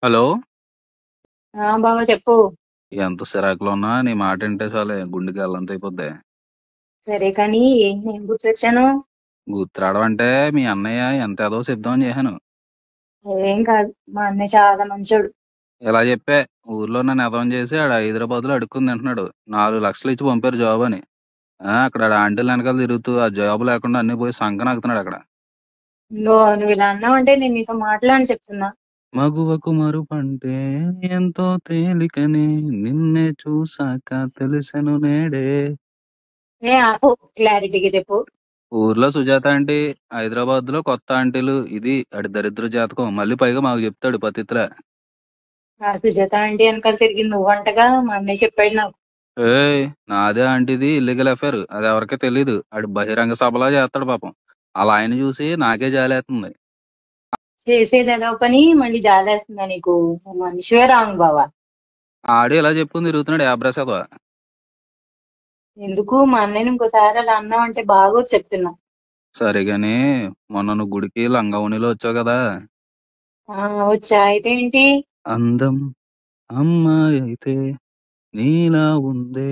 Hello! బావ చెప్పు. ఎంత సిరాకులో ఉన్నా నీ మాట ఇంటే చాలే గుండెకి అల్లంతైపోద్ది. సరే కానీ ఏంటి నేను గుర్తొచ్చాను? గుర్తురావడం అంటే మీ అన్నయ్య ఎంత ఎదవో చెప్దామని చేశాను. ఏం కాదు, మా అన్నయ్య చాలా మంచోడు. ఇలా చెప్పా. ఊర్లో నన్ను ఎదవని చేసి ఆడు హైదరాబాద్‌లో అడుక్కొని తింటున్నాడు. 4 లక్షలు ఇచ్చి పంపారు జాబ్ అని. అక్కడ ఆడు ఆంటీల వెనకాల తిరుగుతూ ఆ జాబ్ లేకుండా అన్నీ పోయి సంకనాకుతున్నాడు అక్కడ. నువ్వు ఇలా అన్నావంటే నేను నీతో మాట్లాడని చెప్తున్నా. మగువకు మరుపంటే ఎంతో తేలికని నిన్నే చూసాక తెలిసెను నేడే. ఆపు, క్లారిటీగా చెప్పు. ఊర్లో సుజాత ఆంటీ, హైదరాబాద్‌లో కొత్త ఆంటీలు ఇది ఆడి దరిద్ర జాతకం. మళ్ళీ పైగా మాకు చెప్తాడు పత్తిత్రా. ఆ సుజాత ఆంటీ వెనకాల తిరిగింది నువ్వంటగా, మా అన్నయ్య చెప్పాడు నాకు. ఏయ్! నాదే ఆంటీది ఇల్లీగల్ అఫైర్. అది ఎవరికీ తెలీదు. ఆడు బహిరంగ సభలా చేస్తాడు పాపం. ఆళ్ళ ఆయన్ని చూసి నాకే జాలేస్తుంది. చేసేది ఏదో పని మళ్ళీ జాలేస్తుందా నీకు? నువ్వు మనిషివే రాంగ్ బావా. ఆడు ఇలా చెప్పుకొని తిరుగుతున్నాడు యాబ్రాస్ ఎదవ. ఎందుకు మా అన్నయ్యని ఇంకోసారి అలా అన్నావంటే బాగోదు చెప్తున్నా. సరే గాని మొన్న నువ్వు గుడికి లంగా ఓణీలో వచ్చావు కదా! వచ్చా అయితే ఏంటి? అందం అమ్మాయైతే నీలా ఉందే